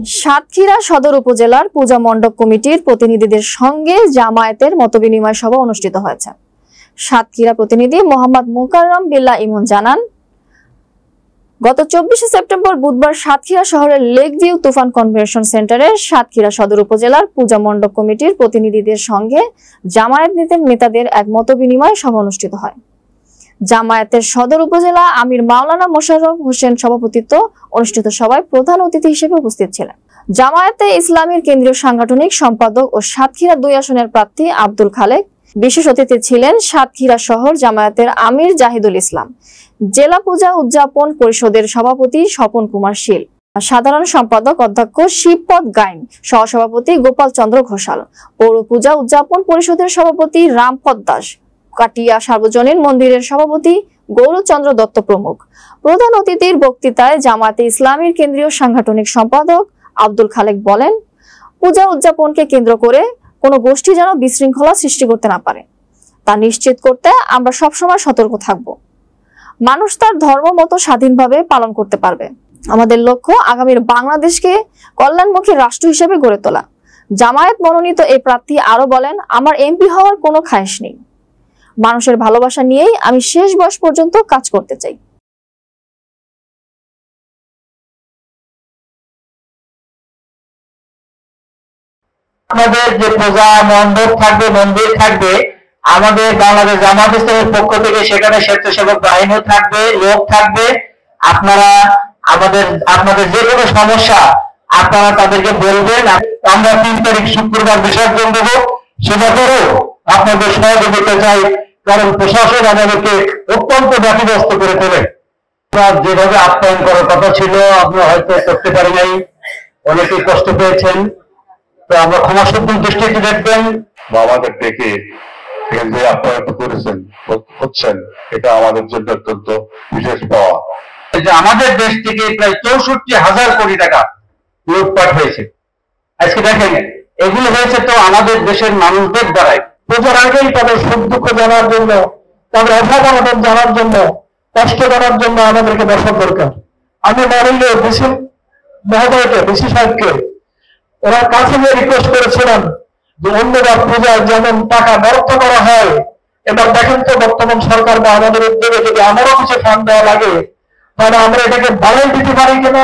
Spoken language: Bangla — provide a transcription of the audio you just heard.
সাতক্ষীরা সদর উপজেলার পূজা মণ্ডপ কমিটির প্রতিনিধিদের সঙ্গে জামায়াতের মতবিনিময় সভা অনুষ্ঠিত হয়েছে। সাতক্ষীরা প্রতিনিধি মোহাম্মদ মোকাররম বিল্লাহ ইমন জানান, গত 24 সেপ্টেম্বর বুধবার সাতক্ষীরা শহরের লেক ভিউ তুফান কনভেনশন সেন্টারে সাতক্ষীরা সদর উপজেলার পূজা মণ্ডপ কমিটির প্রতিনিধিদের সঙ্গে জামায়াত নেতাদের এক মতবিনিময় সভা অনুষ্ঠিত হয়। জামায়াতের সদর উপজেলা আমির মাওলানা মোশাররফ হোসেন সভাপতিত্ব অনুষ্ঠিত সভায় প্রধান অতিথি হিসেবে উপস্থিত ছিলেন। জামায়াতে ইসলামীর কেন্দ্রীয় সাংগঠনিক সম্পাদক ও সাতক্ষীরা 2 আসনের প্রার্থী আব্দুল খালেক। বিশেষ অতিথি ছিলেন সাতক্ষীরা শহর জামায়াতের আমির জাহিদুল ইসলাম, জেলা পূজা উদযাপন পরিষদের সভাপতি স্বপন কুমার শীল, সাধারণ সম্পাদক অধ্যক্ষ শিবপদ গাইন, সহসভাপতি গোপাল চন্দ্র ঘোষাল, পৌর পূজা উদযাপন পরিষদের সভাপতি রামপদ দাস, কাটিয়া সার্বজনীন মন্দিরের সভাপতি গৌরচন্দ্র দত্ত প্রমুখ। প্রধান অতিথির বক্তৃতায় জামায়াতে ইসলামীর কেন্দ্রীয় সাংগঠনিক সম্পাদক আব্দুল খালেক বলেন, পূজা উদযাপনকে কেন্দ্র করে কোনো গোষ্ঠী যেন বিশৃঙ্খলা সৃষ্টি করতে না পারে, তা নিশ্চিত করতে আমরা সবসময় সতর্ক থাকব। মানুষ তার ধর্ম মতো স্বাধীনভাবে পালন করতে পারবে। আমাদের লক্ষ্য আগামীর বাংলাদেশকে কল্যাণমুখী রাষ্ট্র হিসেবে গড়ে তোলা। জামায়াত মনোনীত এই প্রার্থী আরো বলেন, আমার এমপি হওয়ার কোনো খায়েশ নেই। মানুষের ভালোবাসা নিয়েই আমি শেষ বয়স পর্যন্ত কাজ করতে চাই। আমাদের যে পূজা মণ্ডপ থাকবে, মন্দির থাকবে, আমাদের বাংলাদেশ জামায়াত ইসলামের পক্ষ থেকে সেখানে স্বেচ্ছাসেবক বাহিনী থাকবে, লোক থাকবে। আপনাদের যে কোনো সমস্যা আপনারা তাদেরকে বলবেন। আমরা 3 তারিখ শুক্রবার বিসর্জন দেব, সেটা করেও আপনাদের সহযোগিতা চাই, কারণ প্রশাসন আমাদেরকে অত্যন্ত ব্যতিব্যস্ত করে তোলে। যেভাবে আপ্যায়ন করার কথা ছিল আমরা হয়তো করতে পারি নাই, অনেকেই কষ্ট পেয়েছেন। তো আমরা ক্ষমাসুন্দর দৃষ্টিতে দেখবেন। আমাদের ডেকে যে আপ্যায়ন করেছেন হচ্ছেন, এটা আমাদের জন্য অত্যন্ত বিশেষ পাওয়া। আমাদের দেশ থেকে প্রায় 64,000 কোটি টাকা লুটপাট হয়েছে। আজকে দেখেন, এগুলো হয়েছে তো আমাদের দেশের মানুষদের দ্বারাই। পূজার আগেই তাদের সুখ দুঃখ জানার জন্য, তাদের অভাব অনটন জানার জন্য, কষ্ট জানার জন্য আমাদেরকে বসার দরকার। আমি মাননীয় ডিসি মহোদয়কে, ডিসি সাহেবকে ওনার কাছে নিয়ে রিকোয়েস্ট করেছিলাম যে অন্যবার পূজায় যেমন টাকা বরাদ্দ করা হয়, এবার দেখেন তো বর্তমান সরকার বা আমাদের উদ্যোগে যদি আমারও কিছু ফান্ড দেওয়া লাগে, তাহলে আমরা এটাকে বাড়াই দিতে পারি কিনা।